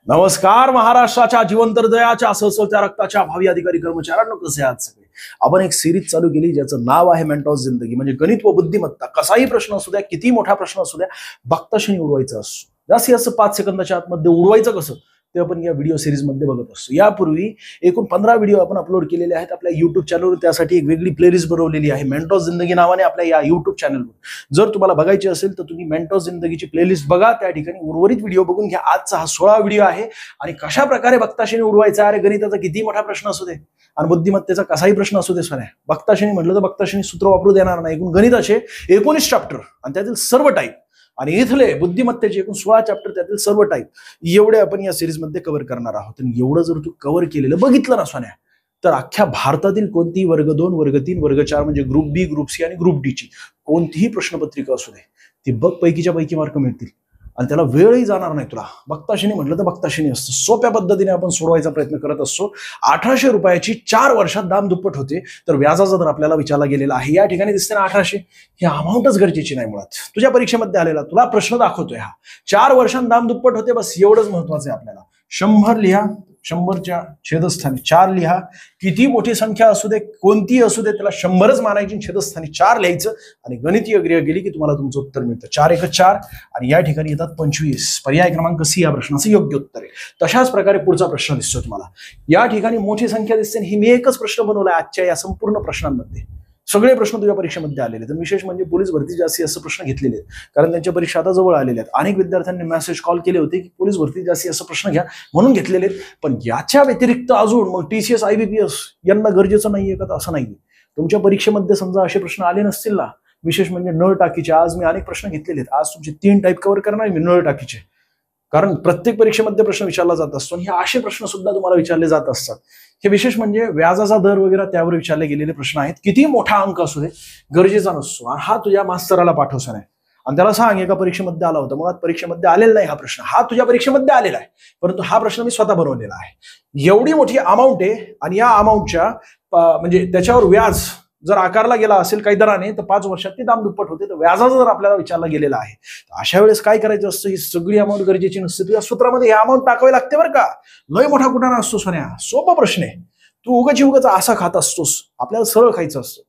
नमस्कार महाराष्ट्राच्या जिवंत हृदयाच्या सळसळत्या रक्ताच्या भावी अधिकारी कर्मचाऱ्यांनो, कसे आहात सगळे? आपण एक सिरीज चालू केली ज्याचं नाव आहे मेंटॉस जिंदगी. म्हणजे गणित व बुद्धिमत्ता, कसाही प्रश्न असू द्या, किती मोठा प्रश्न असू द्या, बघताक्षणी उडवायचा असतो. जास्तीत जास्त 5 सेकंदाच्या आतमध्ये उडवायचं कसं ते आपण या व्हिडिओ सिरीज मध्ये बघत असतो. यापूर्वी एकूण 15 व्हिडिओ आपण अपलोड केलेले आहेत आपल्या युट्यूब चॅनलवर. त्यासाठी एक वेगळी प्लेलिस्ट बनवलेली आहे मेंटॉस जिंदगी नावाने आपल्या या युट्यूब चॅनलवर. जर तुम्हाला बघायची असेल तर तुम्ही मेंटॉस जिंदगीची प्लेलिस्ट बघा, त्या ठिकाणी उर्वरित व्हिडिओ बघून घ्या. आजचा हा 16 व्हिडिओ आहे आणि कशा प्रकारे बघताक्षणी उडवायचा. अरे गणिताचा किती मोठा प्रश्न असू दे आणि बुद्धिमत्तेचा कसाही प्रश्न असू दे, सोन्या बघताक्षणी म्हटलं तर बघताक्षणी सूत्र वापरू देणार नाही. एकूण गणिताचे 19 चॅप्टर आणि त्यातील सर्व टाईप आणि इथले बुद्धिमत्तेचे एकूण 16 चॅप्टर, त्यातील सर्व टाईप एवढे आपण या सिरीज मध्ये कव्हर करणार आहोत. आणि एवढं जर तू कव्हर केलेलं बघितलं ना सोन्या, तर अख्ख्या भारतातील कोणतीही वर्ग 2, वर्ग 3, वर्ग 4 म्हणजे ग्रुप बी, ग्रुप सी आणि ग्रुप डी ची कोणतीही प्रश्नपत्रिका असू दे, ती बघ पैकीच्या पैकी मार्क मिळतील आणि त्याला वेळही जाणार नाही तुला. बघताक्षणी म्हटलं तर बघताक्षणी असतं. सोप्या पद्धतीने आपण सोडवायचा प्रयत्न करत असतो. 1800 रुपयाची 4 वर्षात दाम दुप्पट होते. तर व्याजाचा दर आपल्याला विचारला गेलेला आहे. या ठिकाणी दिसते ना 1800, ही अमाऊंटच गरजेची नाही. मुळात तुझ्या परीक्षेमध्ये आलेला तुला प्रश्न दाखवतोय हा 4 वर्षांत दाम दुप्पट होते, बस एवढंच महत्वाचं आहे आपल्याला. 100 लिहा, 100च्या छेदस्थानी 4 लिहा. किती मोठी संख्या असू दे, कोणतीही असू दे, त्याला 100च मानायची, छेदस्थानी 4 लिहायचं आणि गणितीय क्रिया गेली की तुम्हाला तुमचं उत्तर मिळतं. 4 × 4 आणि या ठिकाणी येतात 25. पर्याय क्रमांक सी या प्रश्नाचं योग्य उत्तर आहे. तशाच प्रकारे पुढचा प्रश्न दिसतो तुम्हाला. या ठिकाणी मोठी संख्या दिसते. ही मी एकच प्रश्न बनवलाय आजच्या या संपूर्ण प्रश्नांमध्ये. सगळे प्रश्न तुझ्या परीक्षेमध्ये आलेले आहेत. विशेष म्हणजे पोलीस भरती जास्ती असं प्रश्न घेतलेले आहेत, कारण त्यांच्या परीक्षा आता जवळ आलेल्या आहेत. अनेक विद्यार्थ्यांनी मेसेज कॉल केले होते की पोलीस भरती जास्ती असं प्रश्न घ्या म्हणून घेतलेले आहेत. पण याच्या व्यतिरिक्त अजून मग TCS, IBPS यांना गरजेचं नाहीये का? असं नाहीये. तुमच्या परीक्षेमध्ये समजा असे प्रश्न आले नसतील ना, विशेष म्हणजे नळ टाकीचे, आज मी अनेक प्रश्न घेतलेले आहेत. आज तुमचे 3 टाईप कव्हर करणार मी नळ टाकीचे, कारण प्रत्येक परीक्षेमध्ये प्रश्न विचारला जात असतो आणि हे असे प्रश्न सुद्धा तुम्हाला विचारले जात असतात. हे विशेष म्हणजे व्याजाचा दर वगैरे त्यावर विचारले गेलेले प्रश्न आहेत. किती मोठा अंक असू दे, गरजेचा नसतो. आणि हा तुझ्या मास्तराला पाठवसा नाही आणि त्याला सांग एका परीक्षेमध्ये आला होता, मग परीक्षेमध्ये आलेला नाही हा प्रश्न, हा तुझ्या परीक्षेमध्ये आलेला आहे, परंतु हा प्रश्न मी स्वतः बनवलेला आहे. एवढी मोठी अमाऊंट आहे आणि या अमाऊंटच्या म्हणजे त्याच्यावर व्याज जर आकारला गेला असेल काही दराने तर 5 वर्षात ते दाम दुप्पट होते. तर व्याजाचा जर आपल्याला विचारला गेलेला आहे, अशा वेळेस काय करायचं असतं? ही सगळी अमाऊंट गरजेची नसते. तुझ्या सूत्रामध्ये ही अमाऊंट टाकावी लागते बरं का. लय मोठा कुठं असतो सोन्या, सोपा प्रश्न आहे. तू उगाच असा खात असतोस, आपल्याला सरळ खायचं असतं.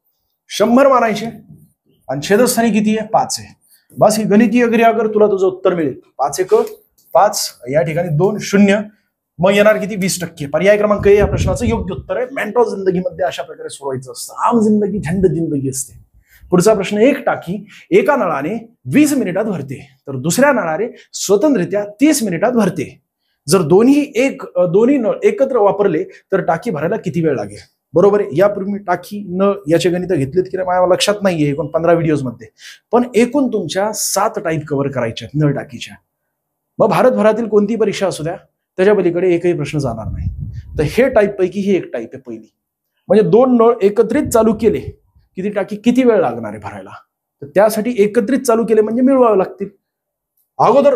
100 मानायचे आणि छेदस्थानी किती आहे? 5 आहे. बस ही गणितीय क्रिया कर, तुला तुझं उत्तर मिळेल. 5 × 5 या ठिकाणी 2 0, मग येणार किती? 20%. पर्याय क्रमांक या प्रश्नाचं योग्य उत्तर आहे. मेंटॉस जिंदगीमध्ये अशा प्रकारे सोडवायचं असतं. आम जिंदगी झंड जिंदगी असते. पुढचा प्रश्न, एक टाकी एका नळाने 20 मिनिटात भरते तर दुसऱ्या नळाने स्वतंत्ररित्या 30 मिनिटात भरते. जर दोन्ही नळ एकत्र वापरले तर टाकी भरायला किती वेळ लागेल? बरोबर आहे. यापूर्वी मी टाकी नळ याचे गणित घेतलेत की माझ्या लक्षात नाहीये एकूण 15 व्हिडिओज मध्ये, पण एकूण तुमच्या 7 टाईप कव्हर करायच्या नळ टाकीच्या. मग भारतभरातील कोणतीही परीक्षा असू द्या, त्याच्या पलीकडे एकही प्रश्न जाणार नाही. तर हे टाईप पैकी ही एक टाईप आहे पहिली. म्हणजे 2 नळ एकत्रित चालू केले की ती टाकी किती वेळ लागणार आहे भरायला? तर त्यासाठी एकत्रित चालू केले म्हणजे मिळवावे लागतील. अगोदर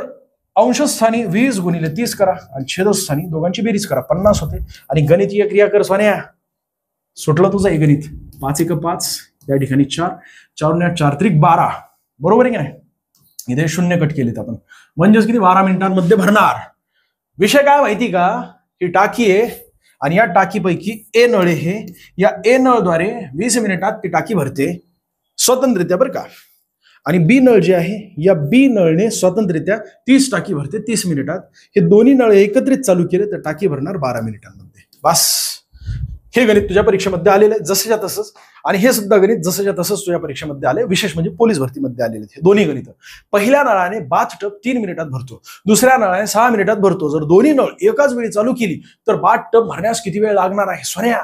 अंशस्थानी 20 × 30 करा आणि छेदस्थानी दोघांची बेरीज करा, 50 होते. आणि गणितीय क्रिया कर सोन्या, सुटलं तुझं हे गणित. 5 × 5 या ठिकाणी 4, 4 × 4 = 12. बरोबर आहे की नाही? इथे 0 कट केलेत आपण, म्हणजेच किती? 12 मिनिटांमध्ये भरणार. विषय काय माहिती का? ही टाकी आहे आणि या टाकीपैकी ए नळ आहे. या ए नळद्वारे 20 मिनिटात ती टाकी भरते स्वतंत्ररित्या बरं का. आणि बी नळ जे आहे, या बी नळने स्वतंत्ररित्या 30 टाकी भरते 30 मिनिटात. हे दोन्ही नळ एकत्रित चालू केले तर टाकी भरणार 12 मिनिटांमध्ये. बस हे गणित तुझ्या परीक्षेमध्ये आलेलं आहे जसंच्या तसंच. आणि हे सुद्धा गणित जसंच्या तसंच तुझ्या परीक्षेमध्ये आले. विशेष म्हणजे पोलीस भरतीमध्ये आलेले हे दोन्ही गणित. पहिल्या नळाने बाथटब 3 मिनिटात भरतो, दुसऱ्या नळाने 6 मिनिटात भरतो. जर दोन्ही नळ एकाच वेळी चालू केली तर बाथटब भरण्यास किती वेळ लागणार आहे सोन्या?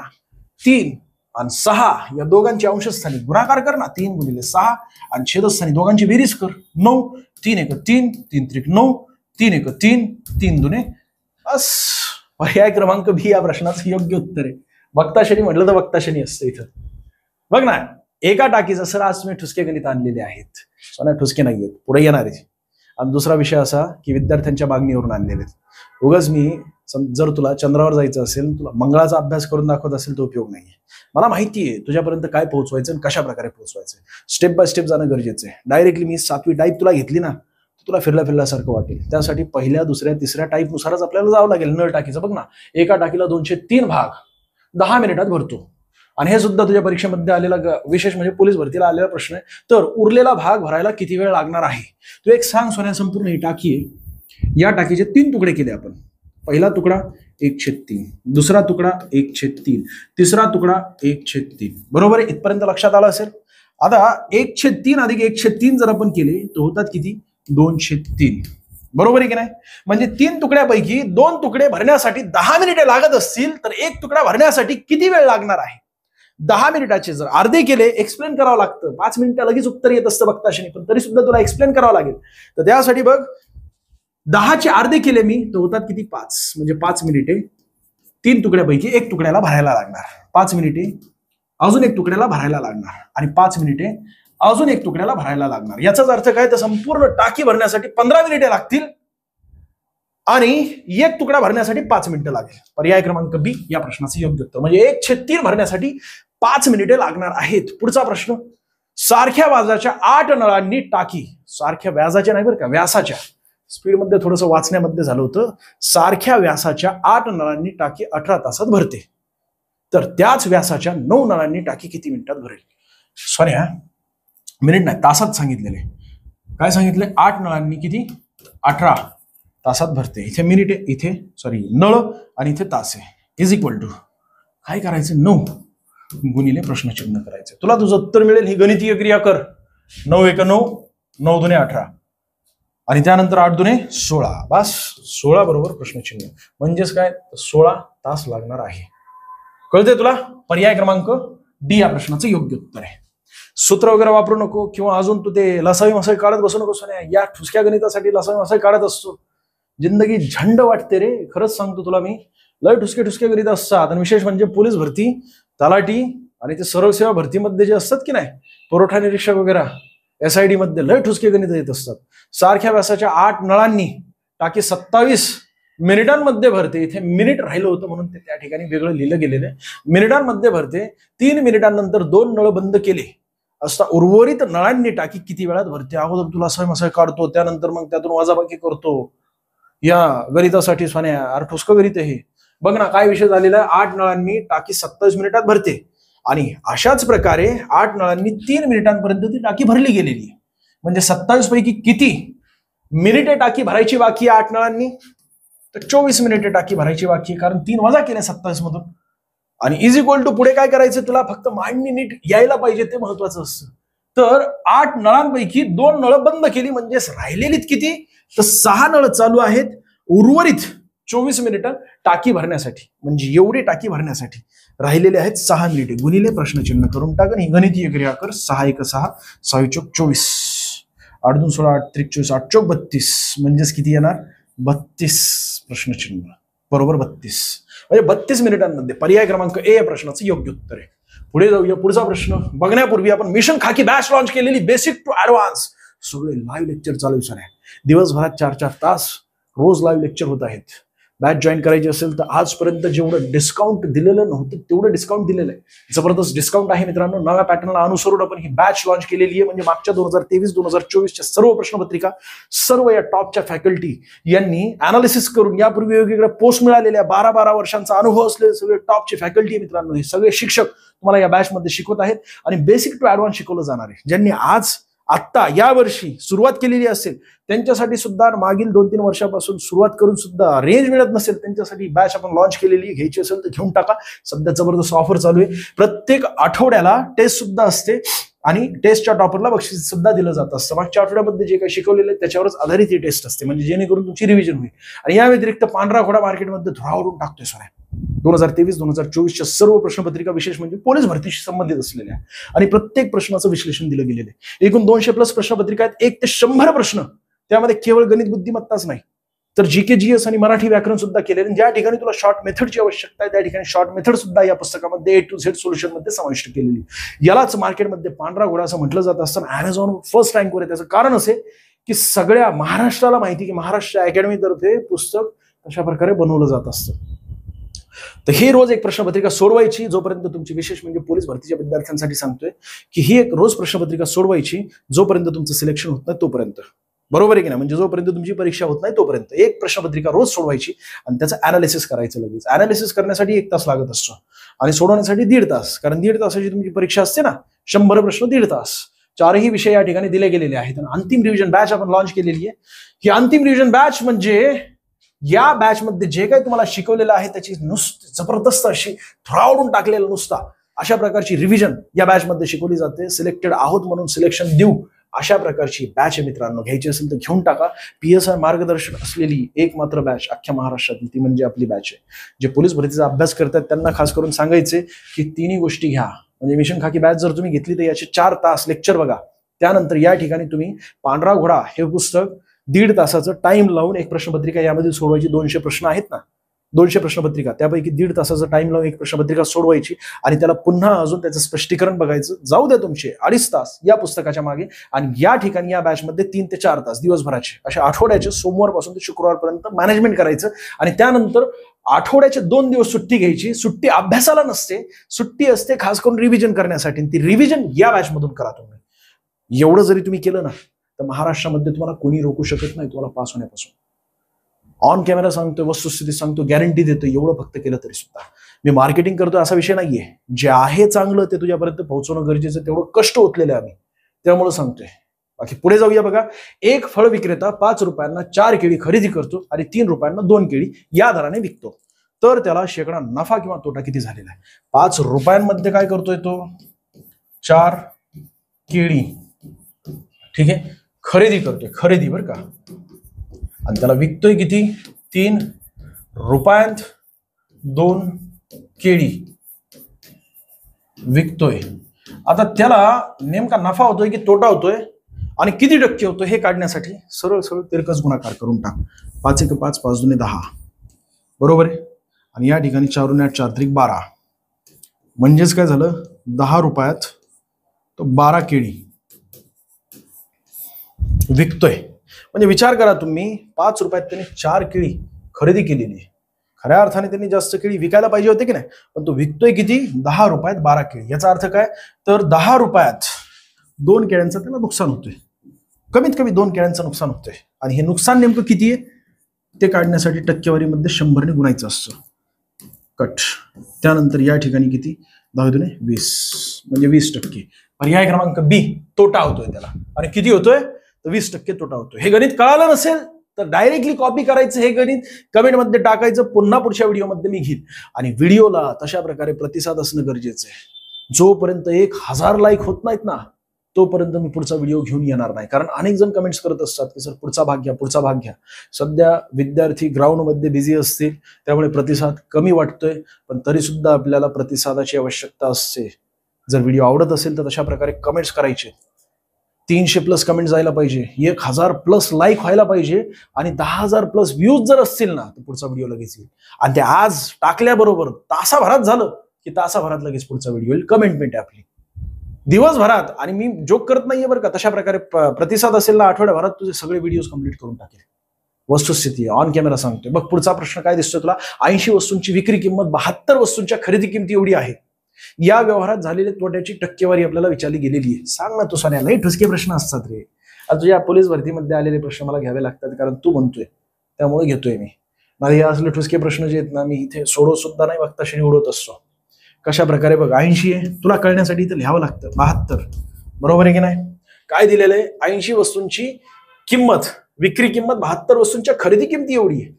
3 आणि 6 या दोघांची अंशस्थानी गुणाकार कर ना, 3 × 6 आणि छेदस्थानी दोघांची बेरीज कर, 9. 3 × 3 3 × 9, 3 × 3 3 2. बस पर्याय क्रमांक बी या प्रश्नाचं योग्य उत्तर आहे. बघताशनी म्हटलं तर बघताशनी असतं इथं. बघ ना, एका टाकीचं सर आज तुम्ही ठुसके गणित आणलेले आहेत. सोन्या ठुसके नाहीयेत, पुढे येणार आहे. आणि दुसरा विषय असा की विद्यार्थ्यांच्या मागणीवरून आणलेले आहेत. उगाच मी जर तुला चंद्रावर जायचं असेल, तुला मंगळाचा अभ्यास करून दाखवत असेल तर उपयोग नाहीये. मला माहिती आहे तुझ्यापर्यंत काय पोहोचवायचं आणि कशा प्रकारे पोहोचवायचं. स्टेप बाय स्टेप जाणं गरजेचं आहे. डायरेक्टली मी 7वी टाईप तुला घेतली ना, तुला फिरल्यासारखं वाटेल. त्यासाठी पहिल्या, दुसऱ्या, तिसऱ्या टाईपनुसारच आपल्याला जावं लागेल. नळ टाकीचं बघ ना, एका टाकीला 203 भाग 10 मिनिटात भरतो. आणि हे सुद्धा तुझ्या परीक्षेमध्ये आलेला विशेष म्हणजे पोलीस भरतीला आलेला प्रश्न आहे. तर उरलेला भाग भरायला किती वेळ लागणार आहे? तू एक सांग सोन्या. संपूर्ण ही टाकी आहे. या टाकीचे 3 तुकडे केले आपण. पहिला तुकडा 1/3, दुसरा तुकडा 1/3, तिसरा तुकडा 1/3. बरोबर आहे? इथपर्यंत लक्षात आलं असेल. आता 1/3 अधिक 1/3 जर आपण केले तर होतात किती? 2/3. बरोबर आहे की नाही? म्हणजे 3 तुकड्यापैकी 2 तुकडे भरण्यासाठी 10 मिनिटे लागत असतील तर 1 तुकडा भरण्यासाठी किती वेळ लागणार आहे? 10 मिनिटाचे जर अर्धे केले, एक्सप्लेन करावं लागतं. 5 मिनिटं लगेच उत्तर येत असतं बघताशनी, पण तरी सुद्धा तुला एक्सप्लेन करावं लागेल. तर त्यासाठी बघ, 10चे अर्धे केले मी तर होतात किती? 5. म्हणजे 5 मिनिटे 3 तुकड्यापैकी 1 तुकड्याला भरायला लागणार. 5 मिनिटे अजून 1 तुकड्याला भरायला लागणार आणि 5 मिनिटे अजून 1 तुकड्याला भरायला लागणार. याचाच अर्थ काय? तर संपूर्ण टाकी भरण्यासाठी 15 मिनिटे लागतील आणि 1 तुकडा भरण्यासाठी 5 मिनिटं लागेल. पर्याय क्रमांक बी या प्रश्नाचं योग्य उत्तर. म्हणजे 1/3 भरण्यासाठी 5 मिनिटे लागणार आहेत. पुढचा प्रश्न, सारख्या व्यासाच्या 8 नळांनी टाकी, सारख्या व्यासाच्या नाही बरं का, व्यासाच्या, स्पीडमध्ये थोडंसं वाचण्यामध्ये झालं होतं. सारख्या व्यासाच्या 8 नळांनी टाकी 18 तासात भरते. तर त्याच व्यासाच्या 9 नळांनी टाकी किती मिनिटात भरेल? सॉरी हा, मिनिट नाही, तासात सांगितलेले. काय सांगितले? 8 नळांनी किती? 18 तासात भरते. इथे मिनिट आहे, इथे सॉरी नळ आणि इथे तास आहे. इज इक्वल टू काय करायचं? 9 गुणिले प्रश्नचिन्ह करायचं. तुला तुझं उत्तर मिळेल. ही गणितीय क्रिया कर. 9 × 9, 9 × 2 = 18 आणि त्यानंतर 8 × 2 = 16. बस 16 बरोबर प्रश्नचिन्ह. म्हणजेच काय? 16 तास लागणार आहे. कळतंय तुला? पर्याय क्रमांक डी या प्रश्नाचं योग्य उत्तर आहे. सूत्र वगैरे वापरू नको किंवा अजून तू ते लसावी मसाई काढत बसू नको सोन्या. या ठुसक्या गणितासाठी लसावी मसाई काढत असतो. जिंदगी झंड वाटते रे, खरंच सांगतो तुला मी. लय ठुसके गणित असतात. आणि विशेष म्हणजे पोलीस भरती, तलाठी आणि ते सरळ सेवा भरतीमध्ये जे असतात की नाही, पुरवठा निरीक्षक वगैरे, SID मध्ये लय ठुसके गणित येत असतात. सारख्या व्यासाच्या 8 नळांनी टाकी 27 मिनिटांमध्ये भरते. इथे मिनिट राहिलं होतं म्हणून ते त्या ठिकाणी वेगळं लिहिलं गेलेलं आहे. मिनिटांमध्ये भरते. 3 मिनिटांनंतर 2 नळ बंद केले असता उर्वरित नळांनी टाकी किती वेळात भरते? अगोदर तुला मसाई काढतो, त्यानंतर मग त्यातून वजाबाकी करतो. या गणितासाठी सोन्या अरे ठुसकं गणित हे. बघ ना काय विषय झालेला आहे. 8 नळांनी टाकी 27 मिनिटात भरते आणि अशाच प्रकारे 8 नळांनी 3 मिनिटांपर्यंत ती टाकी भरली गेलेली आहे. म्हणजे 27 पैकी किती मिनिटे टाकी भरायची बाकी आहे 8 नळांनी? तर 24 मिनिटे टाकी भरायची बाकी आहे, कारण 3 वजा केले 27 मधून. आणि इज इक्वल टू पुढे काय करायचं? तुला फक्त मांडणी नीट यायला पाहिजे, ते महत्वाचं असतं. तर 8 नळांपैकी 2 नळ बंद केली, म्हणजे राहिलेलीत किती? तर 6 नळ चालू आहेत. उर्वरित 24 मिनिटं टाकी भरण्यासाठी, म्हणजे एवढी टाकी भरण्यासाठी राहिलेले आहेत 6 मिनिटे. गुणिले प्रश्नचिन्ह करून टाक आणि गणितीय क्रिया कर. 6 × 1 = 6, 6 × 4 = 24, 8 × 2 = 16, 8 × 3 = 24, 8 × 4 = 32. म्हणजेच किती येणार? 32 प्रश्नचिन्ह. बरोबर 32. म्हणजे 32 मिनिटांमध्ये पर्याय क्रमांक ए या प्रश्नाचं योग्य उत्तर आहे. पुढे जाऊया. पुढचा प्रश्न बघण्यापूर्वी आपण मिशन खाकी बॅच लॉन्च केलेली, बेसिक टू ऍडव्हान्स, सगळे लाईव्ह लेक्चर चालू आहे. दिवसभरात 4-4 तास रोज लाईव्ह लेक्चर होत आहेत. बॅच जॉईन करायची असेल तर आजपर्यंत जेवढं डिस्काउंट दिलेलं नव्हतं तेवढं डिस्काउंट दिलेलं आहे. जबरदस्त डिस्काउंट आहे मित्रांनो. नव्या पॅटर्नला अनुसरून आपण ही बॅच लॉन्च केलेली आहे. म्हणजे मागच्या 2023-2024च्या सर्व प्रश्नपत्रिका सर्व या टॉपच्या फॅकल्टी यांनी अनालिसिस करून, यापूर्वी वेगवेगळ्या पोस्ट मिळालेल्या 12-12 वर्षांचा अनुभव असलेले सगळे टॉपचे फॅकल्टी आहे मित्रांनो. हे सगळे शिक्षक तुम्हाला या बॅच मध्ये शिकवत आहेत आणि बेसिक टू ऍडव्हान्स शिकवलं जाणार आहे. ज्यांनी आत्ता या वर्षी सुरुवात केलेली असेल त्यांच्यासाठी सुद्धा, मागील 2-3 वर्षापासून सुरुवात करून सुद्धा रेंज मिळत नसेल त्यांच्यासाठी बॅच आपण लॉन्च केलेली. घ्यायची असेल तर घेऊन टाका. सध्या जबरदस्त ऑफर चालू आहे. प्रत्येक आठवड्याला टेस्ट सुद्धा असते आणि टेस्टच्या टॉपरला बक्षीस सुद्धा दिलं जात असतं. मागच्या आठवड्यामध्ये जे काही शिकवलेलं आहे त्याच्यावरच आधारित ही टेस्ट असते, म्हणजे जेणेकरून तुमची रिव्हिजन होईल. आणि या व्यतिरिक्त पांढरा घोडा मार्केटमध्ये धुरावरून टाकतोय सोन्या. 2023-2024च्या सर्व प्रश्नपत्रिका विशेष म्हणजे पोलीस भरतीशी संबंधित असलेल्या आणि प्रत्येक प्रश्नाचं विश्लेषण दिलं गेलेलं आहे. एकूण 200+ प्रश्नपत्रिका आहेत. 1 ते 100 प्रश्न. त्यामध्ये केवळ गणित बुद्धिमत्ताच नाही तर GK GS आणि मराठी व्याकरण सुद्धा केलेले. ज्या ठिकाणी तुला शॉर्ट मेथडची आवश्यकता आहे त्या ठिकाणी शॉर्ट मेथड सुद्धा या पुस्तकामध्ये A to Z सोल्युशन मध्ये समाविष्ट केलेली. यालाच मार्केटमध्ये पांढरा घोडा असं म्हटलं जात असताना अमेझॉन फर्स्ट रँकवर आहे. त्याचं कारण असे की सगळ्या महाराष्ट्राला माहिती की महाराष्ट्र अकॅडमीतर्फे पुस्तक कशा प्रकारे बनवलं जात असतं. तर ही रोज एक प्रश्नपत्रिका सोडवायची. जोपर्यंत तुमची, विशेष म्हणजे पोलीस भरतीच्या विद्यार्थ्यांसाठी सांगतोय की ही एक रोज प्रश्नपत्रिका सोडवायची जोपर्यंत तुमचं सिलेक्शन होत नाही तोपर्यंत. बरोबर आहे की नाही? म्हणजे जोपर्यंत तुमची परीक्षा होत नाही तोपर्यंत एक प्रश्नपत्रिका रोज सोडवायची आणि त्याचं अनालिसिस करायचं. लगेच अनालिसिस करण्यासाठी 1 तास लागत असतो आणि सोडवण्यासाठी 1.5 तास, कारण 1.5 तासाची तुमची परीक्षा असते ना, 100 प्रश्न 1.5 तास. 4ही विषय या ठिकाणी दिले गेलेले आहेत. आणि अंतिम रिव्हिजन बॅच आपण लॉन्च केलेली आहे. ही अंतिम रिव्हिजन बॅच म्हणजे या बॅच मध्ये जे काही तुम्हाला शिकवलेलं आहे त्याची नुसती जबरदस्त अशी थरावडून टाकलेलं नुसता अशा प्रकारची रिव्हिजन या बॅच मध्ये शिकवली जाते. सिलेक्टेड आहोत म्हणून सिलेक्शन देऊ अशा प्रकारची बॅच आहे मित्रांनो. घ्यायची असेल तर घेऊन टाका. PSI मार्गदर्शन असलेली एकमात्र बॅच अख्ख्या महाराष्ट्रातील, ती म्हणजे आपली बॅच आहे. जे पोलीस भरतीचा अभ्यास करतात त्यांना खास करून सांगायचे की तिन्ही गोष्टी घ्या. म्हणजे मिशन खाकी बॅच जर तुम्ही घेतली तर याचे 4 तास लेक्चर बघा. त्यानंतर या ठिकाणी तुम्ही पांढरा घोडा हे पुस्तक 1.5 तासाचं टाइम लावून एक प्रश्नपत्रिका यामध्ये सोडवायची. 200 प्रश्न आहेत ना, 200 प्रश्नपत्रिका, त्यापैकी 1.5 तासाचा टाइम लावून एक प्रश्नपत्रिका सोडवायची आणि त्याला पुन्हा अजून त्याचं स्पष्टीकरण बघायचं. जाऊ द्या तुमचे 2.5 तास या पुस्तकाच्या मागे. आणि या ठिकाणी या बॅचमध्ये 3 ते 4 तास दिवसभराचे अशा आठवड्याचे सोमवारपासून ते शुक्रवारपर्यंत मॅनेजमेंट करायचं. आणि त्यानंतर आठवड्याचे 2 दिवस सुट्टी घ्यायची. सुट्टी अभ्यासाला नसते, सुट्टी असते खास करून रिव्हिजन करण्यासाठी. ती रिव्हिजन या बॅचमधून करा तुम्ही. एवढं जरी तुम्ही केलं ना तर महाराष्ट्रामध्ये तुम्हाला कोणी रोखू शकत नाही तुम्हाला पास होण्यापासून. ऑन कॅमेरा सांगतोय, वस्तुस्थिती सांगतो, गॅरंटी देतोय. एवढं फक्त केलं तरी सुद्धा मी मार्केटिंग करतोय असा विषय नाहीये. जे आहे चांगलं ते तुझ्यापर्यंत पोहोचवणं गरजेचं. तेवढं कष्ट ओतलेलं आहे आम्ही, त्यामुळे सांगतोय. बाकी पुढे जाऊया. बघा, एक फळ विक्रेता 5 रुपयांना 4 केळी खरेदी करतो आणि 3 रुपयांना 2 केळी या दराने विकतो, तर त्याला शेकडा नफा किंवा तोटा किती झालेला आहे? 5 रुपयांमध्ये काय करतोय तो? 4 केळी, ठीक आहे, खरेदी करतोय, खरेदी बरं का, आणि त्याला विकतोय किती? 3 रुपयांत 2 केळी विकतोय. आता त्याला नेमका नफा होतोय की तोटा होतोय आणि किती टक्के होतोय हे काढण्यासाठी सरळ सरळ तिरकस गुणाकार करून टाक. 5 1 5, 5 2 10, बरोबर आहे. आणि या ठिकाणी 4 8 4 3 12, म्हणजेच काय झालं? 10 रुपयात तो 12 केळी विकतोय. म्हणजे विचार करा तुम्ही, 5 रुपयात त्यांनी 4 केळी खरेदी केलेली आहे. खऱ्या अर्थाने त्यांनी जास्त केळी विकायला पाहिजे होते की नाही, पण तो विकतोय किती? 10 रुपयात 12 केळी. याचा अर्थ काय? तर 10 रुपयात 2 केळ्यांचं त्याला नुकसान होतोय. कमीत कमी 2 केळ्यांचं नुकसान होतंय. आणि हे नुकसान नेमकं किती आहे ते काढण्यासाठी टक्केवारीमध्ये 100 ने गुणायचं असतं. कट. त्यानंतर या ठिकाणी किती? 10 दुने 20, म्हणजे 20%. पर्याय क्रमांक बी, तोटा होतोय त्याला. आणि किती होतोय? तर 20% तोटा होतोय. हे गणित कळालं नसेल तर डायरेक्टली कॉपी करायचं, हे गणित कमेंटमध्ये टाकायचं, पुन्हा पुढच्या व्हिडिओमध्ये मी घेईन. आणि व्हिडिओला तशा प्रकारे प्रतिसाद असणं गरजेचं आहे. जोपर्यंत 1000 लाईक होत नाहीत ना तोपर्यंत मी पुढचा व्हिडिओ घेऊन येणार नाही. कारण अनेक जण कमेंट्स करत असतात की सर पुढचा भाग घ्या, पुढचा भाग घ्या. सध्या विद्यार्थी ग्राउंडमध्ये बिझी असतील त्यामुळे प्रतिसाद कमी वाटतोय, पण तरी सुद्धा आपल्याला प्रतिसादाची आवश्यकता असते. जर व्हिडिओ आवडत असेल तर तशा प्रकारे कमेंट्स करायचे. 300+ कमेंट जायला पाहिजे, 1000+ लाईक व्हायला पाहिजे आणि 10,000+ व्ह्यूज जर असतील ना तर पुढचा व्हिडिओ लगेच येईल. आणि ते आज टाकल्याबरोबर तासाभरात झालं की तासाभरात लगेच पुढचा व्हिडिओ येईल. कमेंटमेंट आहे आपली दिवसभरात. आणि मी जोक करत नाहीये बरं का. तशा प्रकारे प्रतिसाद असेल ना आठवड्याभरात तुझे सगळे व्हिडिओज कंप्लीट करून टाकेल. वस्तुस्थिती ऑन कॅमेरा सांगतोय. बघ पुढचा प्रश्न काय दिसतोय तुला? 80 वस्तूंची विक्री किंमत 72 वस्तूंच्या खरेदी किमती एवढी आहे. या व्यवहारात झालेल्या तोट्याची टक्केवारी आपल्याला विचारली गेलेली आहे. सांग ना तू सान्या, लई ठुसके प्रश्न असतात रे. आता तुझ्या पोलीस भरतीमध्ये आलेले प्रश्न मला घ्यावे लागतात कारण तू म्हणतोय, त्यामुळे घेतोय मी. मला हे असले ठुसके प्रश्न जे आहेत ना मी इथे सोडवत सुद्धा नाही, बघताशी निवडत असतो. कशा प्रकारे बघ, 80 आहे, तुला कळण्यासाठी इथं लिहावं लागतं 72, बरोबर आहे की नाही? काय दिलेलं आहे? 80 वस्तूंची किंमत, विक्री किंमत 72 वस्तूंच्या खरेदी किमती एवढी आहे.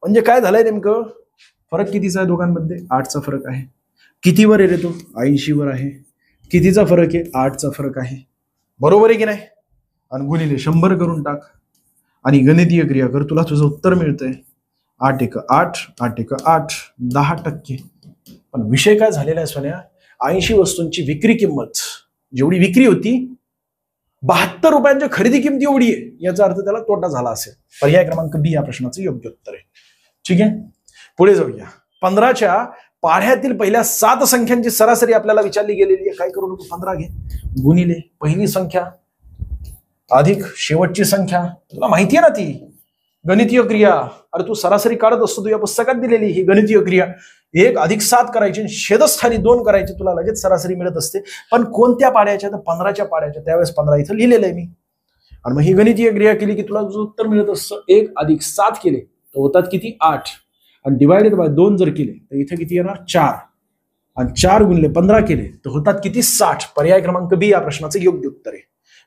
म्हणजे काय झालंय नेमकं? फरक कितीचा आहे दोघांमध्ये? 8चा फरक आहे. कितीवर आहे रे तो? 80वर आहे. कितीचा फरक आहे? 8चा फरक आहे, बरोबर आहे की नाही? आणि गुणिले 100 करून टाक आणि गणितीय क्रिया कर, तुला तुझं उत्तर मिळतंय. 8 1 8, 8 1 8, 10%. पण विषय काय झालेला आहे सोन्या? 80 वस्तूंची विक्री किंमत जेवढी विक्री होती 72 रुपयांच्या खरेदी किमती एवढी आहे. याचा अर्थ त्याला तोटा झाला असेल. पर्याय क्रमांक बी या प्रश्नाचं योग्य उत्तर आहे. ठीक आहे, पुढे जाऊया. 15च्या पाढ्यातील पहिल्या 7 संख्यांची सरासरी आपल्याला विचारली गेलेली आहे. काय करू नको, 15 घे, गुणिले पहिली संख्या अधिक शेवटची संख्या. तुला माहिती आहे ना ती गणितीय क्रिया. अरे तू सरासरी काढत असतो, तुझ्या पुस्तकात दिलेली ही गणितीय क्रिया. 1 अधिक 7 करायची, छेदस्थानी 2 करायचे, तुला लगेच सरासरी मिळत असते. पण कोणत्या पाड्याच्या? तर 15च्या पाड्याच्या. त्यावेळेस 15 इथं लिहिलेलं आहे मी. आणि मग ही गणितीय क्रिया केली की तुला जो उत्तर मिळत असतं 1 + 7 केले तर होतात किती 8, आणि डिवायडेड बाय 2 जर केले तर इथे किती येणार 4, आणि 4 × 15 केले तर होतात किती 60. पर्याय क्रमांक बी या प्रश्नाचं योग्य उत्तर आहे.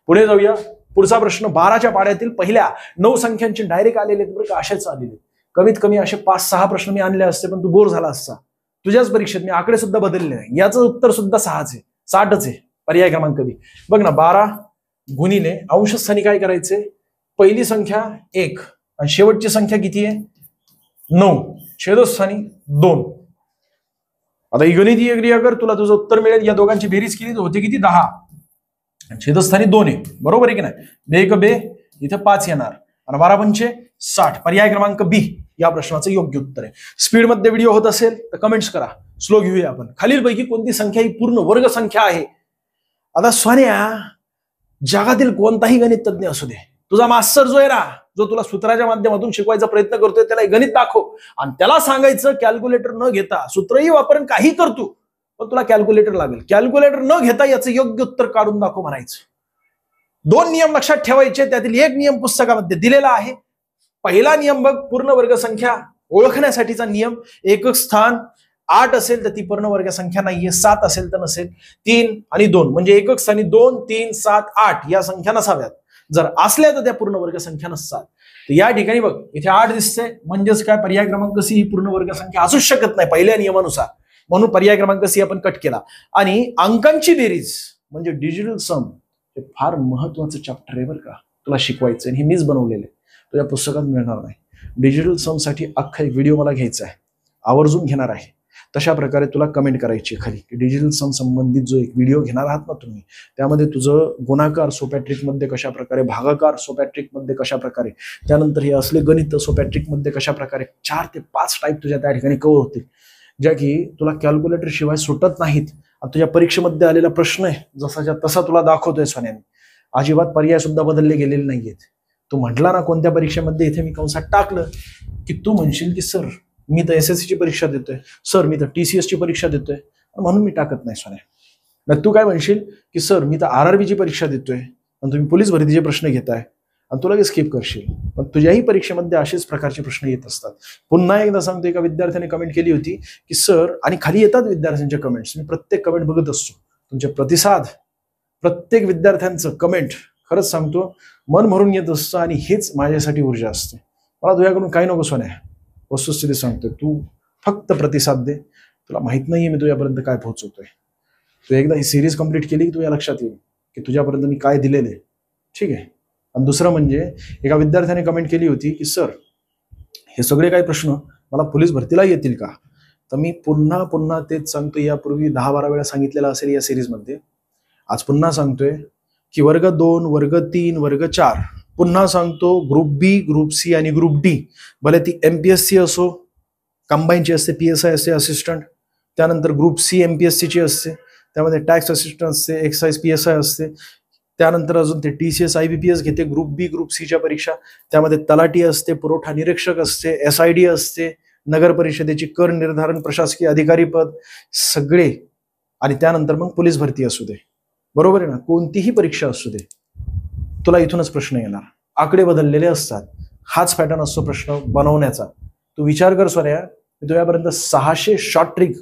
पुढे जाऊया. पुढचा प्रश्न 12च्या पाड्यातील पहिल्या 9 संख्यांचे डायरेक्ट आलेले आहेत बरं का, असेच आलेले. कमीत कमी असे 5-6 प्रश्न मी आणले असते पण तू बोर झाला असता. तुझ्याच परीक्षेत मी आकडे सुद्धा बदलले नाही. याचं उत्तर सुद्धा 6च आहे, 60च आहे. पर्याय क्रमांक बी. बघ ना, 12 गुणिले अंशस्थानी काय करायचे, पहिली संख्या 1 आणि शेवटची संख्या किती आहे 9, छेदस्थानी 2. आता ही गणितीय क्रिया कर, तुला तुझं उत्तर मिळेल. या दोघांची बेरीज केली तर होते किती 10, छेदस्थानी 2 आहे. बरोबर आहे की नाही. 1 बे इथे 5 येणार आणि 12 पंचे 60. पर्याय क्रमांक बी या प्रश्नाचं योग्य उत्तर आहे. स्पीड मध्ये व्हिडिओ होत असेल तर कमेंट्स करा. स्लो घेऊया आपण. खालीलपैकी कोणती संख्या ही पूर्ण वर्ग संख्या आहे. आता सोन्या, जगातील कोणताही गणित तज्ञ असू दे, तुझा मास्टर जो आहे ना, जो तुला सूत्राच्या माध्यमातून शिकवायचा प्रयत्न करतोय, त्याला गणित दाखव आणि त्याला सांगायचं कॅल्क्युलेटर न घेता, सूत्रही वापरून काही करतो पण तुला कॅल्क्युलेटर लागेल. कॅल्क्युलेटर न घेता याचं योग्य उत्तर काढून दाखव म्हणायचं. 2 नियम लक्षात ठेवायचे, त्यातील एक नियम पुस्तकामध्ये दिलेला आहे. पहिला नियम बघ, पूर्ण वर्ग संख्या ओळखण्यासाठीचा नियम. एकक स्थान 8 असेल तर ती पूर्ण वर्ग संख्या नाहीये, 7 असेल तर नसेल. 3 आणि 2 म्हणजे एकक स्थानी 2, 3, 7, 8 या संख्या नसाव्यात. जर असल्या तर त्या पूर्ण वर्ग संख्या नसतात. तर या ठिकाणी बघ, इथे 8 दिसते म्हणजेच काय, पर्याय क्रमांक सी ही पूर्ण वर्ग संख्या असूच शकत नाही पहिल्या नियमानुसार. म्हणून पर्याय क्रमांक सी आपण कट केला. आणि अंकांची बेरीज म्हणजे डिजिटल सम, हे फार महत्वाचं चॅप्टर आहे बरं का, तुला शिकवायचं. हे मीच बनवलेलं आहे, तुझ्या पुस्तकात मिळणार नाही. डिजिटल सम साठी अख्खा एक व्हिडिओ मला घ्यायचा आहे, आवर्जून घेणार आहे. तशा प्रकारे तुला कमेंट करायची खाली की डिजिटल सम संबंधित जो एक व्हिडिओ घेणार आहात ना तुम्ही, त्यामध्ये तुझं गुणाकार सोप्या ट्रिक मध्ये कशा प्रकारे, भागाकार सोप्या ट्रिक मध्ये कशा प्रकारे, त्यानंतर हे असले गणित सोप्या ट्रिक मध्ये कशा प्रकारे, 4 ते 5 टाईप तुझ्या त्या ठिकाणी कव्हर होते, ज्या की तुला कॅल्क्युलेटर शिवाय सुटत नाहीत. तुझ्या परीक्षेमध्ये आलेला प्रश्न आहे जसाच्या तसा तुला दाखवतोय सोन्याने. अजिबात पर्याय सुद्धा बदलले गेलेले नाहीयेत. तू म्हटला ना कोणत्या परीक्षेमध्ये, इथे मी कंसात टाकलं की तू म्हणशील की सर मी तर SSC ची परीक्षा देतोय, सर मी तर TCS ची परीक्षा देतोय म्हणून मी टाकत नाही सोन्या. मग तू काय म्हणशील की सर मी तर RRB ची परीक्षा देतोय आणि तुम्ही पोलीस भरतीचे प्रश्न घेताय आणि तू लगेच स्किप करशील. पण तुझ्याही परीक्षेमध्ये असेच प्रकारचे प्रश्न येत असतात. पुन्हा एकदा सांगतो, एका विद्यार्थ्याने कमेंट केली होती की सर, आणि खाली येतात विद्यार्थ्यांच्या कमेंट्स, मी प्रत्येक कमेंट बघत असतो, तुमचे प्रतिसाद, प्रत्येक विद्यार्थ्यांचं कमेंट खरंच सांगतो मन भरून येत असतं आणि हेच माझ्यासाठी ऊर्जा असते. मला तुझ्याकडून काही नको सोन्या, वस्तुस्थिती सांगतोय, तू फक्त प्रतिसाद दे. तुला माहित नाहीये मी तुझ्यापर्यंत काय पोहोचवतोय. तू एकदा ही सिरीज कंप्लीट केली की तुझ्या लक्षात येईल की तुझ्यापर्यंत मी काय दिलेले. ठीक आहे. आणि दुसरं म्हणजे, एका विद्यार्थ्याने कमेंट केली होती की सर हे सगळे काही प्रश्न मला पोलीस भरतीला येतील का. तर मी पुन्हा पुन्हा तेच सांगतो, यापूर्वी 10-12 वेळा सांगितलेलं असेल या सिरीजमध्ये, आज पुन्हा सांगतोय की वर्ग 2, वर्ग 3, वर्ग 4, पुन्हा सांगतो ग्रुप बी, ग्रुप सी आणि ग्रुप डी, भले ती MPSC असो, कंबाईनची असते, PSI असते असिस्टंट, त्यानंतर ग्रुप सी MPSC ची असते, त्यामध्ये टॅक्स असिस्टंट असते, एक्साइज PSI असते, त्यानंतर अजून ते TCS IBPS घेते ग्रुप बी, ग्रुप सीच्या परीक्षा, त्यामध्ये तलाठी असते, पुरवठा निरीक्षक असते, SID असते, नगर परिषदेची कर निर्धारण प्रशासकीय अधिकारी पद सगळे, आणि त्यानंतर मग पोलीस भरती असू दे. बरोबर आहे ना. कोणतीही परीक्षा असू दे, तुला इथूनच प्रश्न येणार. आकडे बदललेले असतात. हाच पॅटर्न असतो प्रश्न बनवण्याचा. तू विचार कर सोन्या, मी तुझ्यापर्यंत 600 शॉर्ट ट्रिक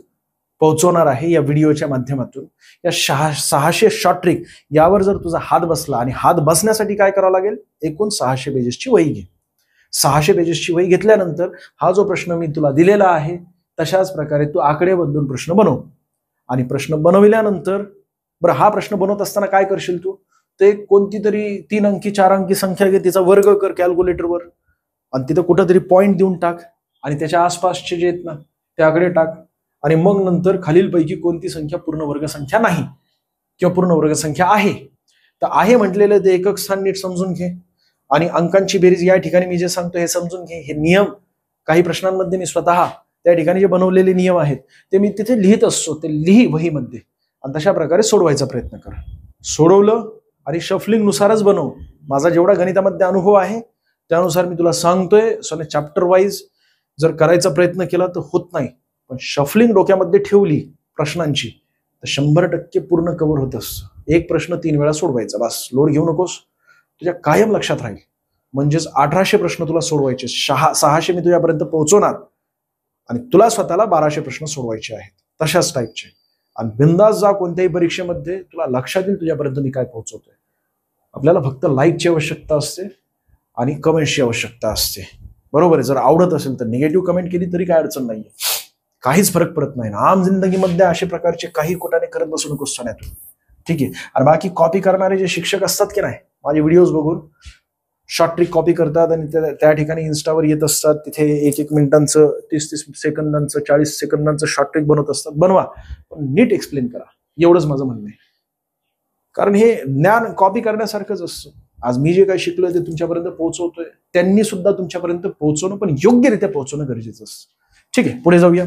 पोहोचवणार आहे या व्हिडिओच्या माध्यमातून. या 600 शॉर्ट ट्रिक यावर जर तुझा हात बसला, आणि हात बसण्यासाठी काय करावं लागेल, एकूण 600 पेजेसची वही घे. 600 पेजेसची वही घेतल्यानंतर हा जो प्रश्न मी तुला दिलेला आहे तशाच प्रकारे तू आकडे बदलून प्रश्न बनव. आणि प्रश्न बनविल्यानंतर, बरं हा प्रश्न बनवत असताना काय करशील तू, ते कोणती तरी 3 अंकी 4 अंकी संख्या घे, तिचा वर्ग कर कॅल्क्युलेटरवर आणि तिथं कुठंतरी पॉईंट देऊन टाक आणि त्याच्या आसपासचे जे आहेत ना ते आकडे टाक. आणि मग नंतर खालीलपैकी कोणती संख्या पूर्ण वर्ग संख्या नाही किंवा पूर्ण वर्ग संख्या आहे. तर आहे म्हटलेलं ते एकक स्थान नीट समजून घे, आणि अंकांची बेरीज या ठिकाणी मी जे सांगतो हे समजून घे. हे नियम काही प्रश्नांमध्ये मी स्वतः त्या ठिकाणी जे बनवलेले नियम आहेत ते मी तिथे लिहित असतो, ते लिही वहीमध्ये आणि तशा प्रकारे सोडवायचा प्रयत्न कर. सोडवलं आणि शफलिंग नुसारच बनव. माझा जेवढा गणितामध्ये अनुभव आहे त्यानुसार मी तुला सांगतोय. सोने चॅप्टर वाईज जर करायचा प्रयत्न केला तर होत नाही, पण शफलिंग डोक्यामध्ये ठेवली प्रश्नांची तर 100% पूर्ण कव्हर होत असतं. एक प्रश्न 3 वेळा सोडवायचा, बस. लोड घेऊ नकोस. तुझ्या कायम लक्षात राहील. म्हणजेच 1800 प्रश्न तुला सोडवायचे, 600 मी तुझ्यापर्यंत पोहोचवणार आणि तुला स्वतःला 1200 प्रश्न सोडवायचे आहेत तशाच टाईपचे. आणि बिंदास जा कोणत्याही परीक्षेमध्ये, तुला लक्षात येईल तुझ्यापर्यंत मी काय पोहोचवतोय. आपल्याला फक्त लाईकची आवश्यकता असते आणि कमेंटची आवश्यकता असते. बरोबर आहे. जर आवडत असेल तर निगेटिव्ह कमेंट केली तरी काय अडचण नाहीये, काहीच फरक पडत नाही. आम जिंदगीमध्ये अशा प्रकारचे काही कुठाने करत बसू नकोस सोन्यातून. ठीक आहे. आणि बाकी कॉपी करणारे जे शिक्षक असतात की नाही, माझे व्हिडिओज बघून शॉर्ट ट्रिक कॉपी करतात आणि त्या ठिकाणी इन्स्टावर येत असतात, तिथे 1-1 मिनिटांचं 30-30 सेकंदांचं 40 सेकंदांचं शॉर्ट ट्रिक बनवत असतात. बनवा, पण नीट एक्सप्लेन करा, एवढंच माझं म्हणणं आहे. कारण हे ज्ञान कॉपी करण्यासारखंच असतं. आज मी जे काही शिकलोय ते तुमच्यापर्यंत पोहोचवतोय, त्यांनी सुद्धा तुमच्यापर्यंत पोहोचवणं, पण योग्यरित्या पोहोचवणं गरजेचं असतं. ठीक आहे, पुढे जाऊया.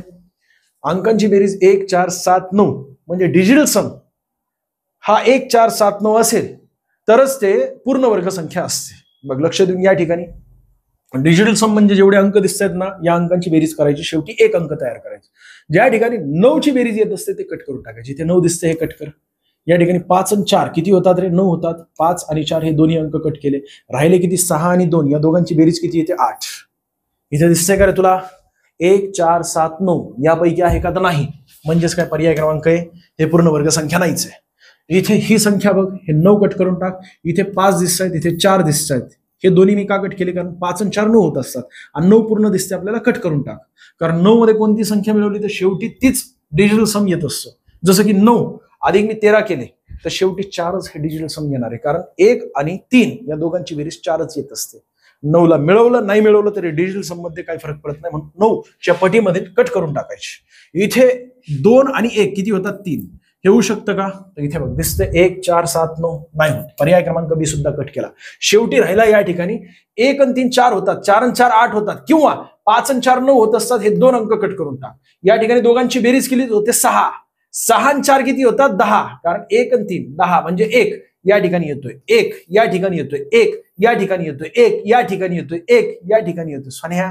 अंकांची बेरीज 1, 4, 7, 9 म्हणजे डिजिटल सम हा 1, 4, 7, 9 असेल तरच ते पूर्ण वर्ग संख्या असते. मग लक्ष देऊन या ठिकाणी डिजिटल सम म्हणजे जेवढे अंक दिसत आहेत ना, या अंकांची बेरीज करायची, शेवटी एक अंक तयार करायचा. ज्या ठिकाणी 9 ची बेरीज येत असते ते कट करून टाकायची. इथे 9 दिसते, हे कट कर. या ठिकाणी 5 आणि 4 किती होतात रे? 9 होतात. 5 आणि 4 हे दोन्ही अंक कट केले, राहिले किती? 6 आणि 2. या दोघांची बेरीज किती येते? 8. इथे दिसतंय का रे तुला? 1, 4, 7, 9 यापैकी आहे का? तर नाही. म्हणजेच काय पर्याय क्रमांक आहे, हे पूर्ण वर्ग संख्या नाहीच आहे. इथे ही संख्या बघ, हे 9 कट करून टाक. इथे 5 दिसत आहेत, इथे 4 दिसत आहेत. हे दोन्ही मी का कट केले? कारण 5 आणि 4 9 होत असतात आणि 9 पूर्ण दिसते आपल्याला, कट करून टाक. कारण 9 मध्ये कोणती संख्या मिळवली तर शेवटी तीच डिजिटल सम येत असतो. जसं की 9 अधिक मी 13 केले तर शेवटी 4च हे डिजिटल सम येणार आहे. कारण 1 आणि 3 या दोघांची बेरीज 4च येत असते. 9 ला मिळवलं नाही मिळवलं तरी डिजिटल सम मध्ये काही फरक पडत नाही, म्हणून 9 च्या पटीमध्ये कट करून टाकायचे. इथे 2 आणि 1 किती होतात? 3. हे होऊ शकतं का? तर इथे बघ दिसतंय 1, 4, 7, 9 नाही होत. पर्याय क्रमांक बी सुद्धा कट केला. शेवटी राहिला या ठिकाणी 1 आणि 3 4 होतात, 4 आणि 4 8 होतात, किंवा 5 आणि 4 9 होत असतात. हे 2 अंक कट करून टाक. या ठिकाणी दोघांची बेरीज केली होते 6. 6 आणि 4 किती होतात? 10. कारण 1 आणि 3 10 म्हणजे 1 या ठिकाणी येतोय, 1 या ठिकाणी येतोय, 1 या ठिकाणी येतोय, 1 या ठिकाणी येतोय, 1 या ठिकाणी येतोय. सोन्या,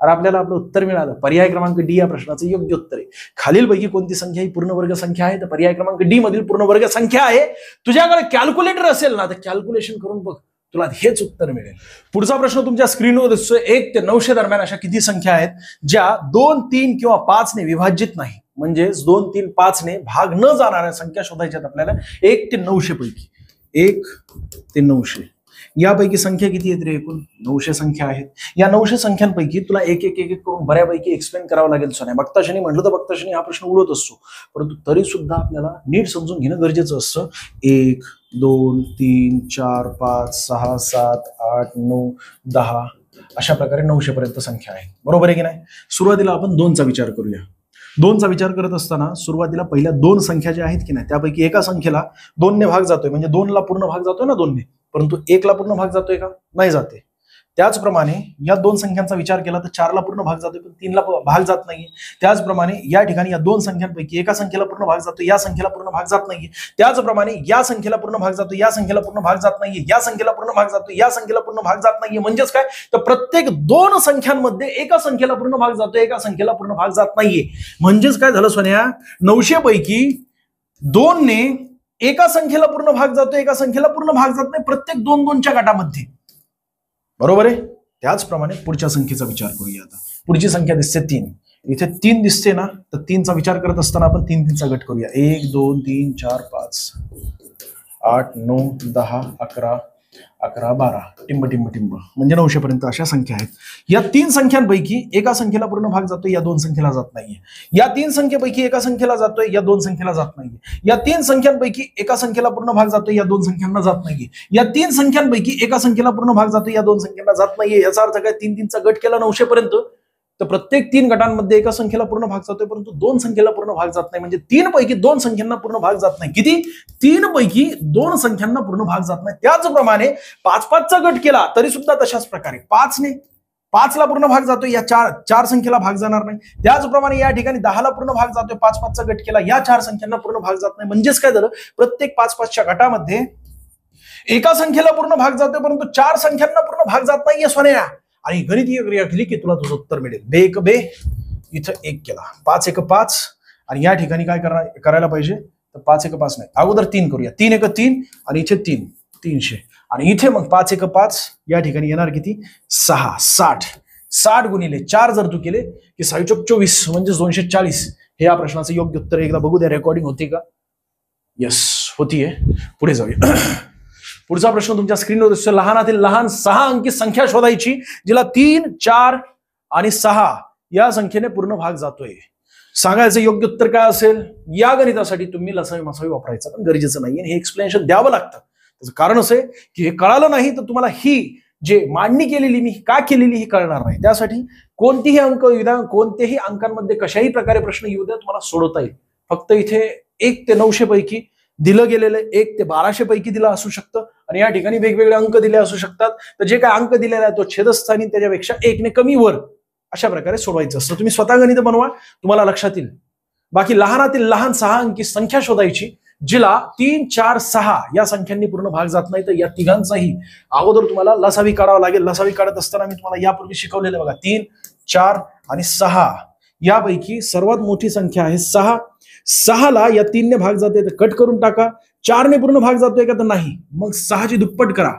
और आपल्याला आपलं उत्तर मिळालं. पर्याय क्रमांक डी या प्रश्नाचं योग्य उत्तर आहे. खालीलपैकी कोणती संख्या ही पूर्ण वर्ग संख्या आहे? तर पर्याय क्रमांक डी मधील पूर्ण वर्ग संख्या आहे. तुझ्याकडे कॅल्क्युलेटर असेल ना तर कॅल्क्युलेशन करून बघ, तुला हेच उत्तर मिळेल. पुढचा प्रश्न तुमच्या स्क्रीनवर दिसतोय. 1 ते 900 दरम्यान अशा किती संख्या आहेत ज्या 2, 3 किंवा 5 ने विभाजित नाही? म्हणजेच 2, 3, 5 ने भाग न जाणाऱ्या संख्या शोधायच्यात आपल्याला 1 ते 900 पैकी. 1 ते 900 यापैकी संख्या किती आहेत रे? एकूण 900 संख्या आहेत. या 900 संख्यांपैकी तुला एक एक करून बऱ्यापैकी एक्सप्लेन करावं लागेल. सोन्या, बघताशनी म्हटलं तर बघताशनी हा प्रश्न उडत असतो, परंतु तरी सुद्धा आपल्याला नीट समजून घेणं गरजेचं असतं. 1, 2, 3, 4, 5, 6, 7, 8, 9, 10 अशा प्रकारे 900 पर्यंत संख्या आहे. बरोबर आहे की नाही? सुरुवातीला आपण 2चा विचार करूया. 2चा विचार करत असताना सुरुवातीला पहिल्या 2 संख्या ज्या आहेत की नाही त्यापैकी एका संख्येला 2 ने भाग जातोय, म्हणजे 2 ला पूर्ण भाग जातोय ना 2 ने, परंतु 1 ला पूर्ण भाग जातोय का? नाही जाते. त्याचप्रमाणे या 2 संख्यांचा विचार केला तर 4 ला पूर्ण भाग जातोय, पण 3 ला भाग जात नाहीये. त्याचप्रमाणे या ठिकाणी या 2 संख्यांपैकी एका संख्येला पूर्ण भाग जातोय, या संख्येला पूर्ण भाग जात नाहीये. त्याचप्रमाणे या संख्येला पूर्ण भाग जातोय, या संख्येला पूर्ण भाग जात नाहीये, या संख्येला पूर्ण भाग जातोय, या संख्येला पूर्ण भाग जात नाहीये. म्हणजेच काय? तर प्रत्येक 2 संख्यांमध्ये एका संख्येला पूर्ण भाग जातोय, एका संख्येला पूर्ण भाग जात नाहीये. म्हणजेच काय झालं सोन्या? 900 पैकी 2 ने एका संख्येला पूर्ण भाग जातोय, एका संख्येला पूर्ण भाग जात नाही, प्रत्येक 2-2च्या गटामध्ये. बरोबर आहे? त्याचप्रमाणे पुढच्या संख्येचा विचार करूया. आता पुढची संख्या दिसते 3. इथे 3 दिसते ना, तर 3चा विचार करत असताना आपण 3-3चा गट करूया. 1, 2, 3, 4, 5, 8, 9, 10, 11, 12 टिंब टिंब टिंब म्हणजे 900 पर्यंत अशा संख्या आहेत. या 3 संख्यांपैकी एका संख्येला पूर्ण भाग जातोय, या 2 संख्येला जात नाहीये. या 3 संख्येपैकी एका संख्येला जातोय, या 2 संख्येला जात नाहीये. या 3 संख्यांपैकी एका संख्येला पूर्ण भाग जातोय, या 2 संख्यांना जात नाहीये. या 3 संख्यांपैकी एका संख्येला पूर्ण भाग जातोय, या 2 संख्यांना जात नाहीये. याचा अर्थ काय? 3-3चा गट केला 900 पर्यंत, तर प्रत्येक 3 गटांमध्ये एका संख्येला पूर्ण भाग जातोय, परंतु 2 संख्येला पूर्ण भाग जात नाही. म्हणजे 3 पैकी 2 संख्यांना पूर्ण भाग जात नाही. किती? 3 पैकी 2 संख्यांना पूर्ण भाग जात नाही. त्याचप्रमाणे 5-5चा गट केला तरी सुद्धा तशाच प्रकारे 5 ने 5 ला पूर्ण भाग जातोय, या 4 संख्येला भाग जाणार नाही. त्याचप्रमाणे या ठिकाणी 10 ला पूर्ण भाग जातोय, 5-5चा गट केला, या 4 संख्यांना पूर्ण भाग जात नाही. म्हणजेच काय झालं? प्रत्येक 5-5च्या गटामध्ये एका संख्येला पूर्ण भाग जातोय, परंतु 4 संख्यांना पूर्ण भाग जात नाहीये सोन्या. आणि गणितीय क्रिया केली की तुला तुझं उत्तर मिळेल. 2 1 2 इथं 1 केला, 5 1 5 आणि या ठिकाणी काय करायला पाहिजे? तर 5 1 5 नाही, अगोदर 3 करूया. 3 1 3 आणि इथे 3 300 आणि इथे मग 5 एक 5 या ठिकाणी येणार किती 6 60 60 गुणिले 4 जर तू केले की 6 चोक 24 म्हणजे 240. हे या प्रश्नाचं योग्य उत्तर. एकदा बघू द्या रेकॉर्डिंग होती का. यस होतीये. पुढे जाऊया. पुढचा प्रश्न तुमच्या स्क्रीनवर दिसतो. लहानातील लहान 6 अंकी संख्या शोधायची जिला 3 4 आणि 6 या संख्येने पूर्ण भाग जातोय. सांगायचं योग्य उत्तर काय असेल. या गणितासाठी तुम्ही लसावी मसावी वापरायचं पण गरजेचं नाही. हे एक्सप्लेनेशन द्यावं लागतं. त्याचं कारण असं आहे की हे कळालं नाही तर तुम्हाला ही जे मांडणी केलेली मी का केलेली ही कळणार नाही. त्यासाठी कोणतीही अंक विधान कोणत्याही अंकांमध्ये कशाही प्रकारे प्रश्न येऊ द्या तुम्हाला सोडवता येईल. फक्त इथे 1 ते 900 पैकी दिलं गेलेलं 1 ते 1200 पैकी दिलं असू शकतं आणि या ठिकाणी वेगवेगळे अंक दिले असू शकतात. तर जे काय अंक दिलेला आहे तो छेदस्थानी त्याच्यापेक्षा 1 ने कमी वर अशा प्रकारे सोडवायचं असतं. तुम्ही स्वतः गणित बनवा तुम्हाला लक्षात येईल. बाकी लहानातील लहान 6 अंकी संख्या शोधायची जिला 3 4 6 या संख्यांनी पूर्ण भाग जात नाही. तर या तिघांचाही अगोदर तुम्हाला लसावी काढावा लागेल. लसावी काढत असताना मी तुम्हाला यापूर्वी शिकवलेलं बघा 3 4 आणि 6 यापैकी सर्वात मोठी संख्या आहे 6. 6 ला या 3 ने भाग जाते तर कट करून टाका. 4 ने पूर्ण भाग जातोय का तर नाही. मग 6 ची दुप्पट करा.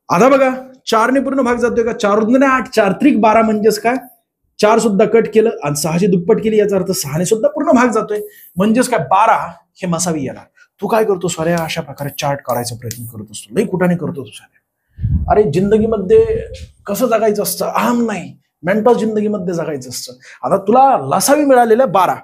आता बघा 4 ने पूर्ण भाग जातोय का. 4 ने 8 4 त्रिक 12 म्हणजेच काय 4 सुद्धा कट केलं आणि 6 ची दुप्पट केली याचा अर्थ 6 ने सुद्धा पूर्ण भाग जातोय म्हणजेच काय 12 हे मसावी येणार. तू काय करतो साऱ्या अशा प्रकारे चार्ट काढायचा प्रयत्न करत असतो. लई कुठाने करतो तू साऱ्या. अरे जिंदगीमध्ये कसं जगायचं असतं अहम नाही मेंटॉस जिंदगीमध्ये जगायचं असतं. आता तुला लसावी मिळालेल्या 12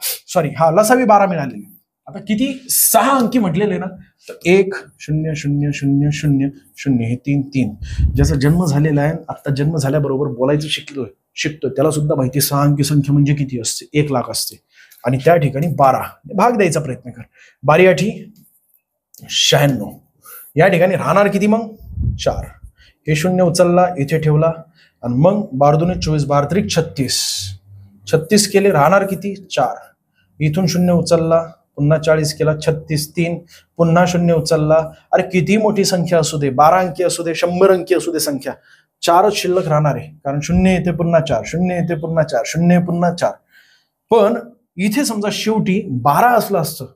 लसावी 12 मिळालेली. आता किती 6 अंकी म्हटलेले ना तर 1 0 0 0 0 0 हे 3 3 ज्याचा जन्म झालेला आहे आता जन्म झाल्याबरोबर बोलायचं शिकतोय त्याला सुद्धा माहिती 6 अंकी संख्या म्हणजे किती असते 1 लाख असते. आणि त्या ठिकाणी 12 भाग द्यायचा प्रयत्न कर. 12 8 96 या ठिकाणी राहणार किती मग 4. हे 0 उचलला इथे ठेवला आणि मग 12 2 24 12 त्रिक 36 36 केले राहणार किती 4. इथून 0 उचलला पुन्हा 40 केला 36 3 पुन्हा 0 उचलला. अरे किती मोठी संख्या असू दे 12 अंकी असू दे 100 अंकी असू दे संख्या 4च शिल्लक राहणार आहे. कारण 0 येते पुन्हा 4 0 येते पुन्हा 4 0 पुन्हा 4. पण इथे समजा शेवटी 12 असलं असतं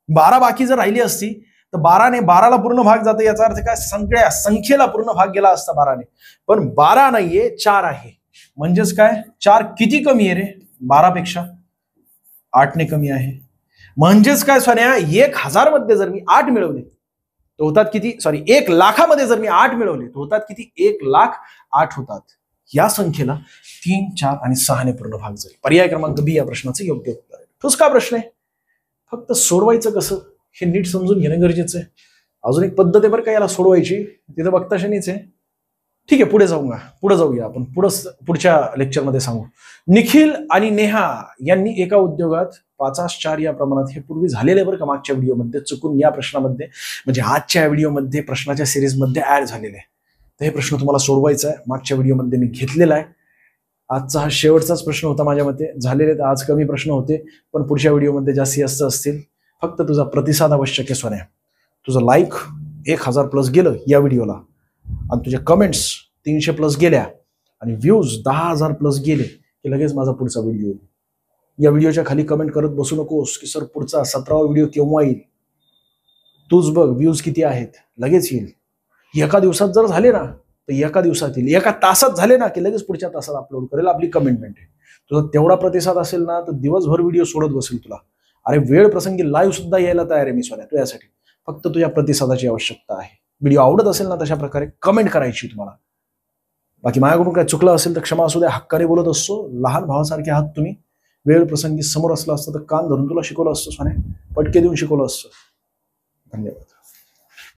12 बाकी जर राहिली असती तर 12 ने 12 ला पूर्ण भाग जातो याचा अर्थ काय सगळ्या संख्येला पूर्ण भाग गेला असता 12 ने. पण 12 नाहीये 4 आहे म्हणजेच काय 4 किती कमी आहे रे 12 पेक्षा 8 ने कमी आहे. म्हणजेच काय सोन्या 1000 मध्ये जर मी 8 मिळवले तर होतात किती 1 लाखामध्ये जर मी 8 मिळवले तर होतात किती 1 लाख 8 होतात. या संख्येला 3 4 आणि 6 ने पूर्ण भाग जाईल. पर्याय क्रमांक बी या प्रश्नाचं योग्य उत्तर आहे. ठोस प्रश्न आहे. फक्त सोडवायचं कसं हे नीट समजून घेणं गरजेचं आहे. अजून एक पद्धत आहे बरं का याला सोडवायची तिथं बघताशनीच आहे. ठीक आहे पुढे जाऊया आपण पुढच्या लेक्चरमध्ये सांगू. निखिल आणि नेहा यांनी एका उद्योगात 5-4 या प्रमाणात हे पूर्वी झालेले बरं का मागच्या व्हिडिओमध्ये चुकून या प्रश्नामध्ये म्हणजे आजच्या व्हिडिओमध्ये प्रश्नाच्या सिरीजमध्ये ऍड झालेले आहे. तर हे प्रश्न तुम्हाला सोडवायचा आहे. मागच्या व्हिडिओमध्ये मी घेतलेला आहे. आजचा हा शेवटचाच प्रश्न होता माझ्या मते. झालेले तर आज कमी प्रश्न होते पण पुढच्या व्हिडिओमध्ये जास्त असतील. फक्त तुझा प्रतिसाद आवश्यक आहे सोन्या. तुझं लाईक 1000 प्लस गेलं या व्हिडिओला आणि तुझे कमेंट्स 300 प्लस गेल्या आणि व्ह्यूज 10,000 प्लस गेले की लगेच माझा पुढचा व्हिडिओ येईल. या व्हिडिओच्या खाली कमेंट करत बसू नकोस की सर पुढचा 17वा व्हिडिओ केव्हा येईल. तूच बघ व्ह्यूज किती आहेत लगेच येईल. एका दिवसात जर झाले ना तर एका दिवसात येईल. एका तासात झाले ना की लगेच पुढच्या तासात अपलोड करेल. आपली कमेंटमेंट आहे. तुझा तेवढा प्रतिसाद असेल ना तर दिवसभर व्हिडिओ सोडत बसेल तुला. अरे वेळ प्रसंगी लाईव्ह सुद्धा यायला तयार आहे मी सोन्या तुझ्यासाठी. फक्त तुझ्या प्रतिसादाची आवश्यकता आहे. व्हिडिओ आवडत असेल ना तशा प्रकारे कमेंट करायची तुम्हाला. बाकी माझ्याकडून काय चुकलं असेल तर क्षमा असू द्या. हक्काने बोलत असतो. लहान भावासारखे आहात तुम्ही. वेळ प्रसंगी समोर असला असतं तर कान धरून तुला शिकवलं असतं सोन्या. पटके देऊन शिकवलं असतं. धन्यवाद.